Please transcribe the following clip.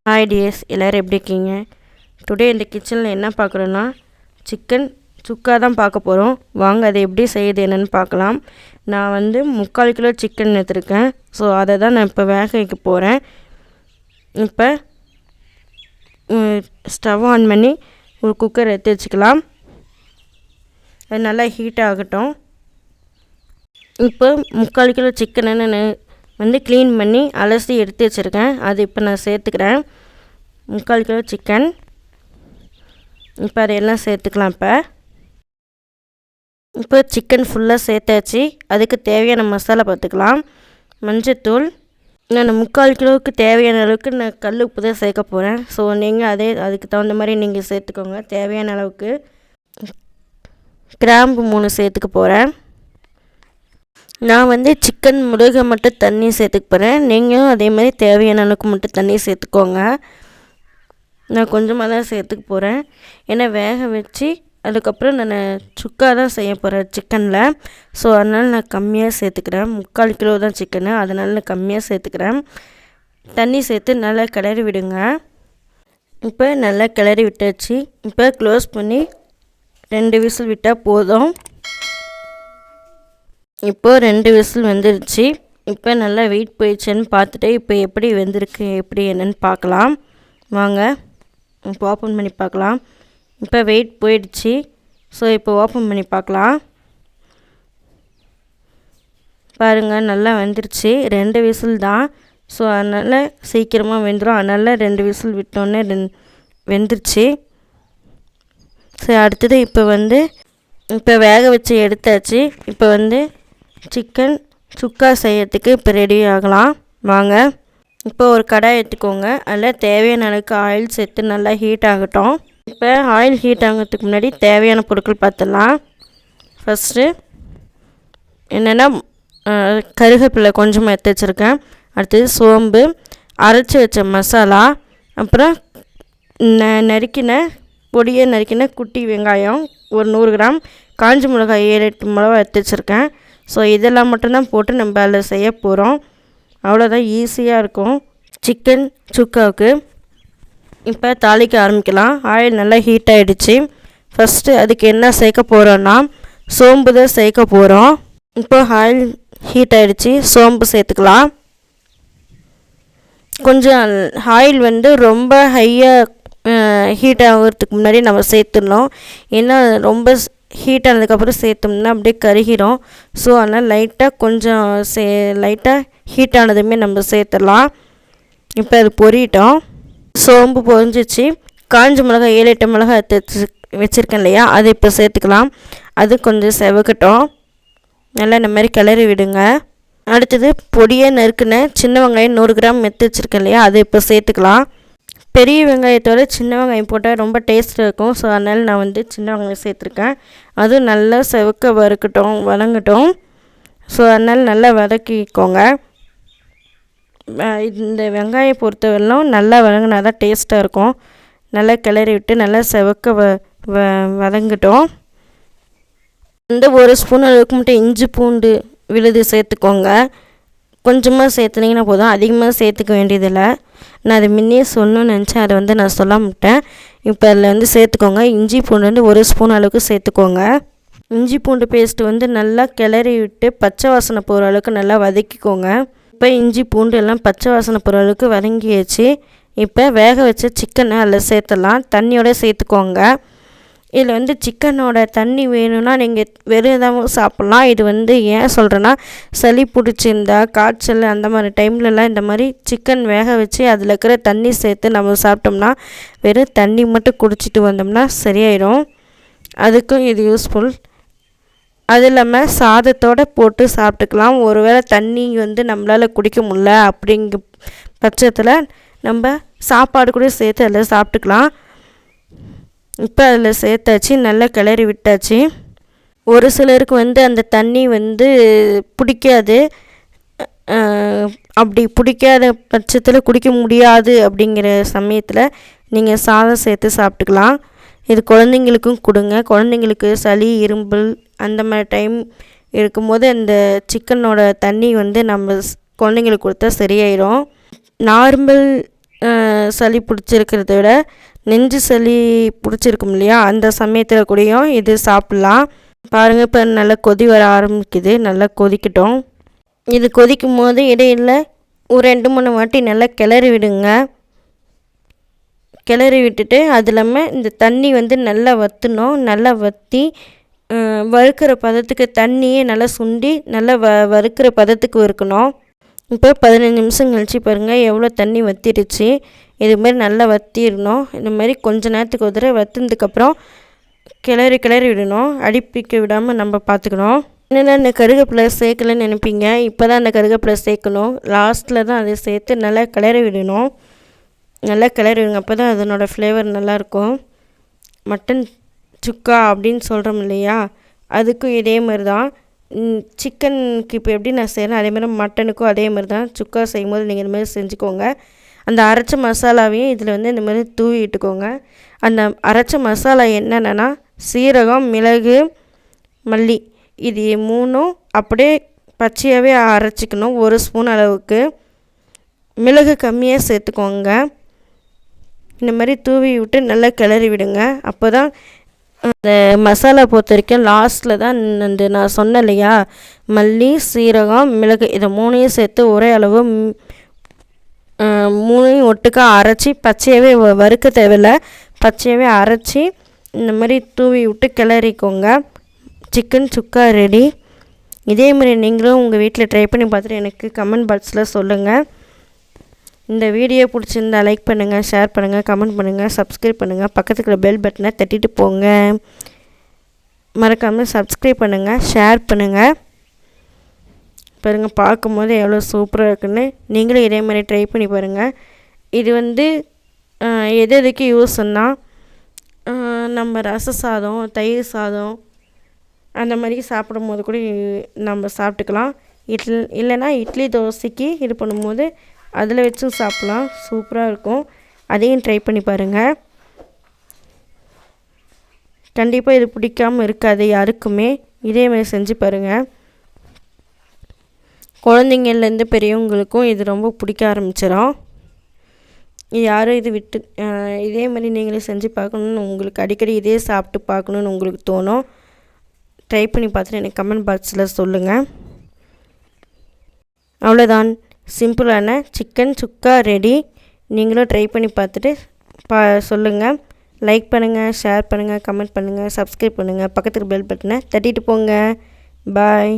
Hi tears, எல்லோரும் எப்படி இருக்கீங்க? டுடே இந்த கிச்சனில் என்ன பார்க்குறோன்னா சிக்கன் சுக்கா தான் பார்க்க போகிறோம். வாங்க அதை எப்படி செய்யுது என்னென்னு பார்க்கலாம். நான் 3/4 கிலோ சிக்கன் எடுத்துருக்கேன். ஸோ அதை தான் நான் இப்போ வேக வைக்க போகிறேன். இப்போ ஸ்டவ் ஆன் பண்ணி ஒரு குக்கர் எடுத்து வச்சுக்கலாம். அது நல்லா ஹீட் ஆகட்டும். இப்போ 3/4 கிலோ சிக்கனை நான் க்ளீன் பண்ணி அலசி எடுத்து வச்சுருக்கேன். அது இப்போ நான் சேர்த்துக்கிறேன். 3/4 கிலோ சிக்கன். இப்போ அதையெல்லாம் சேர்த்துக்கலாம். இப்போ சிக்கன் ஃபுல்லாக சேர்த்தாச்சு. அதுக்கு தேவையான மசாலா பார்த்துக்கலாம். மஞ்சத்தூள். நான் 3/4 கிலோவுக்கு தேவையான அளவுக்கு நான் கல் உப்பு தான் சேர்க்க போகிறேன். ஸோ நீங்கள் அதுக்கு தகுந்த மாதிரி நீங்கள் சேர்த்துக்கோங்க தேவையான அளவுக்கு. கிராம்பு 3 சேர்த்துக்க போகிறேன். நான் சிக்கன் முருகை மட்டும் தண்ணி சேர்த்துக்க போகிறேன். நீங்களும் அதே மாதிரி தேவையான அளவுக்கு மட்டும் தண்ணி சேர்த்துக்கோங்க. நான் கொஞ்சமாக தான் சேர்த்துக்க போகிறேன். ஏன்னா வேக வச்சு அதுக்கப்புறம் நான் சுக்கா தான் செய்ய போகிறேன் சிக்கனில். ஸோ அதனால் நான் கம்மியாக சேர்த்துக்கிறேன். 3/4 கிலோ தான் சிக்கனு, அதனால் நான் கம்மியாக சேர்த்துக்கிறேன். தண்ணி சேர்த்து நல்லா கிளறி விடுங்க. இப்போ நல்லா கிளறி விட்டாச்சு. இப்போ க்ளோஸ் பண்ணி 2 விசில் விட்டால் போதும். இப்போது 2 விசில் வந்துருச்சு. இப்போ நல்லா வெயிட் போயிடுச்சுன்னு பார்த்துட்டு இப்போ எப்படி வெந்திருக்கு எப்படி என்னென்னு பார்க்கலாம். வாங்க இப்போ ஓப்பன் பண்ணி பார்க்கலாம். இப்போ வெயிட் போயிடுச்சு. ஸோ இப்போ ஓப்பன் பண்ணி பார்க்கலாம். பாருங்கள் நல்லா வெந்துருச்சு. 2 விசில் தான். ஸோ அதனால் சீக்கிரமாக வெந்துடும். அதனால் 2 விசில் விட்டோன்னே வெந்துருச்சு. சரி, அடுத்தது இப்போ வேக வச்சு எடுத்தாச்சு. இப்போ சிக்கன் சுக்கா செய்யறதுக்கு இப்போ ரெடி ஆகலாம். வாங்க இப்போ ஒரு கடாய் எடுத்துக்கோங்க. அதில் தேவையான அளவுக்கு ஆயில் சேர்த்து நல்லா ஹீட் ஆகட்டும். இப்போ ஆயில் ஹீட் ஆகிறதுக்கு முன்னாடி தேவையான பொருட்கள் பார்த்துடலாம். ஃபஸ்ட்டு என்னென்னா கருவேப்பிலை கொஞ்சமாக எடுத்து வச்சுருக்கேன். அடுத்தது சோம்பு, அரைச்சி வச்ச மசாலா, அப்புறம் பொடியை நறுக்கின குட்டி வெங்காயம் ஒரு 100 கிராம், காஞ்ச மிளகாய் 7-8 மிளகா எடுத்து வச்சுருக்கேன். ஸோ இதெல்லாம் மட்டும்தான் போட்டு நம்ம அதில் செய்ய போகிறோம். அவ்வளோதான், ஈஸியாக இருக்கும் சிக்கன் சுக்காவுக்கு. இப்போ தாளிக்க ஆரம்பிக்கலாம். ஆயில் நல்லா ஹீட் ஆகிடுச்சு. ஃபஸ்ட்டு அதுக்கு என்ன சேர்க்க போகிறோன்னா சோம்பு தான் சேர்க்க போகிறோம். இப்போ ஆயில் ஹீட் ஆகிடுச்சு. சோம்பு சேர்த்துக்கலாம். கொஞ்சம் ஆயில் ரொம்ப ஹையாக ஹீட் ஆகிறதுக்கு முன்னாடி நம்ம சேர்த்துடணும். ஏன்னா ரொம்ப ஹீட் ஆனதுக்கப்புறம் சேர்த்தோம்னா அப்படியே கருகிடும். ஸோ அதனால் லைட்டாக ஹீட் ஆனதுமே நம்ம சேர்த்துடலாம். இப்போ அது பொரியட்டும். சோம்பு பொரிஞ்சிச்சு. காஞ்ச மிளகாய் 7-8 மிளகாய் வச்சுருக்கேன் இல்லையா, அது இப்போ சேர்த்துக்கலாம். அது கொஞ்சம் செவக்கட்டும். நல்லா இந்த மாதிரி கிளறி விடுங்க. அடுத்தது பொடியை நறுக்குன சின்ன வெங்காயம் 100 கிராம் எடுத்து வச்சுருக்கேன் இல்லையா, அது இப்போ சேர்த்துக்கலாம். பெரிய வெங்காயத்தோட சின்ன வெங்காயம் போட்டால் ரொம்ப டேஸ்ட்டாக இருக்கும். ஸோ அதனால் நான் சின்ன வெங்காயம் சேர்த்துருக்கேன். அதுவும் நல்லா செவக்க வதங்கட்டும். ஸோ அதனால் நல்லா வதக்கிக்கோங்க. இந்த வெங்காயம் பொறுத்தவரையிலும் நல்லா வதங்கினா தான் டேஸ்ட்டாக இருக்கும். நல்லா கிளறி விட்டு நல்லா செவக்க வதங்கட்டும். ஒரு ஸ்பூன் அளவுக்கு மட்டும் இஞ்சி பூண்டு விழுது சேர்த்துக்கோங்க. கொஞ்சமாக சேர்த்துனீங்கன்னா போதும், அதிகமாக சேர்த்துக்க வேண்டியதில்லை. நான் அது முன்னே சொல்லணும்னு நினச்சேன், அதை நான் சொல்ல மாட்டேன். இப்போ அதில் சேர்த்துக்கோங்க. இஞ்சி பூண்டு 1 ஸ்பூன் அளவுக்கு சேர்த்துக்கோங்க. இஞ்சி பூண்டு பேஸ்ட்டு நல்லா கிளறி விட்டு பச்சை வாசனை போகிற அளவுக்கு நல்லா வதக்கிக்கோங்க. இப்போ இஞ்சி பூண்டு எல்லாம் பச்சை வாசனை போகிற அளவுக்கு வதங்கியாச்சு. இப்போ வேக வச்ச சிக்கனை அதில் சேர்த்துடலாம். தண்ணியோடு சேர்த்துக்கோங்க. இதில் சிக்கனோட தண்ணி வேணும்னா நீங்கள் வெறும் இதாகவும் சாப்பிட்லாம். இது ஏன் சொல்கிறேன்னா, சளி பிடிச்சிருந்தா காய்ச்சல் அந்த மாதிரி டைம்லலாம் இந்த மாதிரி சிக்கன் வேக வச்சு அதில் இருக்கிற தண்ணி சேர்த்து நம்ம சாப்பிட்டோம்னா வெறும் தண்ணி மட்டும் குடிச்சிட்டு வந்தோம்னா சரியாயிடும். அதுக்கும் இது யூஸ்ஃபுல். அது இல்லாமல் சாதத்தோடு போட்டு சாப்பிட்டுக்கலாம். ஒருவேளை தண்ணி நம்மளால் குடிக்க முடியல அப்படிங்கிற பட்சத்தில் நம்ம சாப்பாடு கூட சேர்த்து அதில் சாப்பிட்டுக்கலாம். இப்போ அதில் சேர்த்தாச்சு. நல்லா கிளறி விட்டாச்சு. ஒரு சிலருக்கு அந்த தண்ணி பிடிக்காது. அப்படி பிடிக்காத பட்சத்தில் குடிக்க முடியாது அப்படிங்கிற சமயத்தில் நீங்கள் சாதம் சேர்த்து சாப்பிட்டுக்கலாம். இது குழந்தைங்களுக்கும் கொடுங்க. குழந்தைங்களுக்கு சளி இரும்பல் அந்த மாதிரி டைம் இருக்கும்போது அந்த சிக்கனோட தண்ணி நம்ம குழந்தைங்களுக்கு கொடுத்தா சரியாயிடும். நார்மல் சளி பிடிச்சிருக்கிறத விட நெஞ்சு சளி பிடிச்சிருக்கும் இல்லையா, அந்த சமயத்தில் கூடயும் இது சாப்பிட்லாம். பாருங்கள், இப்போ நல்லா கொதி வர ஆரம்பிக்குது. நல்லா கொதிக்கட்டும். இது கொதிக்கும் போது இடையில ஒரு 2-3 வாட்டி நல்லா கிளறி விடுங்க. கிளறி விட்டுட்டு அது இல்லாமல் இந்த தண்ணி வந்து நல்லா வற்றணும். நல்லா வற்றி வறுக்கிற பதத்துக்கு தண்ணியே நல்லா சுண்டி நல்லா வறுக்கிற பதத்துக்கு வறுக்கணும். இப்போ 15 நிமிஷம் கழிச்சு பாருங்கள் எவ்வளோ தண்ணி வற்றிடுச்சு. இதுமாரி நல்லா வற்றிடணும். இந்த மாதிரி கொஞ்ச நேரத்துக்கு ஒரு தடவை வற்றினதுக்கப்புறம் கிளறி விடணும். அடிப்பிடிக்க விடாமல் நம்ம பார்த்துக்கணும். என்னென்னா இந்த கருவேப்பிலை சேர்க்கலன்னு நினைப்பீங்க. இப்போ தான் அந்த கருவேப்பிலை சேர்க்கணும். லாஸ்ட்டில் தான் அதை சேர்த்து நல்லா கிளறி விடணும். நல்லா கிளறி விடுங்க. அப்போ தான் அதனோடய ஃப்ளேவர் நல்லாயிருக்கும். மட்டன் சுக்கா அப்படின்னு சொல்கிறோம் இல்லையா, அதுக்கும் இதே மாதிரி தான். சிக்கனுக்கு இப்போ எப்படி நான் செய்கிறேன் அதேமாதிரி மட்டனுக்கும் அதே மாதிரி தான். சுக்கா செய்யும்போது நீங்கள் இந்த மாதிரி செஞ்சுக்கோங்க. அந்த அரைச்ச மசாலாவையும் இதில் வந்து இந்த மாதிரி தூவி விட்டுக்கோங்க. அந்த அரைச்ச மசாலா என்னென்னா சீரகம், மிளகு, மல்லி, இது 3ம் அப்படியே பச்சையாகவே அரைச்சிக்கணும். 1 ஸ்பூன் அளவுக்கு. மிளகு கம்மியாக சேர்த்துக்கோங்க. இந்த மாதிரி தூவி விட்டு நல்லா கிளறி விடுங்க. அப்போ தான் அந்த மசாலா பொறுத்த வரைக்கும் லாஸ்ட்டில் தான் அந்த நான் சொன்னேன் இல்லையா, மல்லி, சீரகம், மிளகு, இதை 3ஐயும் சேர்த்து ஒரே அளவு 3ஐயும் ஒட்டுக்கா அரைச்சி பச்சையாகவே வறுக்க தேவையில்லை, பச்சையாகவே அரைச்சி இந்த மாதிரி தூவி விட்டு கிளறிக்கோங்க. சிக்கன் சுக்கா ரெடி. இதே மாதிரி நீங்களும் உங்கள் வீட்டில் ட்ரை பண்ணி பார்த்துட்டு எனக்கு கமெண்ட் பாக்ஸில் சொல்லுங்கள். இந்த வீடியோ பிடிச்சிருந்தா லைக் பண்ணுங்கள், ஷேர் பண்ணுங்கள், கமெண்ட் பண்ணுங்கள், சப்ஸ்கிரைப் பண்ணுங்கள். பக்கத்துக்கு பெல் பட்டனை தட்டிட்டு போங்க. மறக்காமல் சப்ஸ்கிரைப் பண்ணுங்கள், ஷேர் பண்ணுங்கள். பாருங்கள், பார்க்கும்போது எவ்வளோ சூப்பராக இருக்குன்னு. நீங்களும் இதே மாதிரி ட்ரை பண்ணி பாருங்கள். இது வந்து எதுக்கு யூஸ்ன்னா, நம்ம ரச சாதம், தயிர் சாதம் அந்த மாதிரி சாப்பிடும் போது கூட நம்ம சாப்பிட்டுக்கலாம். இல்லைன்னா இட்லி தோசைக்கு இது பண்ணும்போது அதில் வச்சும் சாப்பிட்லாம். சூப்பராக இருக்கும். அதையும் ட்ரை பண்ணி பாருங்கள். கண்டிப்பாக இது பிடிக்காமல் இருக்காது யாருக்குமே. இதேமாதிரி செஞ்சு பாருங்கள். குழந்தைங்கள்லேருந்து பெரியவங்களுக்கும் இது ரொம்ப பிடிக்க ஆரம்பிச்சிடும். யாரும் இது விட்டு இதே மாதிரி நீங்களே செஞ்சு பார்க்கணுன்னு உங்களுக்கு அடிக்கடி இதே சாப்பிட்டு பார்க்கணுன்னு உங்களுக்கு தோணும். ட்ரை பண்ணி பார்த்துட்டு எனக்கு கமெண்ட் பாக்ஸில் சொல்லுங்கள். அவ்வளோதான், சிம்பிளான சிக்கன் சுக்கா ரெடி. நீங்களும் ட்ரை பண்ணி பார்த்துட்டு சொல்லுங்கள். லைக் பண்ணுங்கள், ஷேர் பண்ணுங்கள், கமெண்ட் பண்ணுங்கள், சப்ஸ்கிரைப் பண்ணுங்கள். பக்கத்துக்கு பெல் பட்டனை தட்டிட்டு போங்க. பாய்.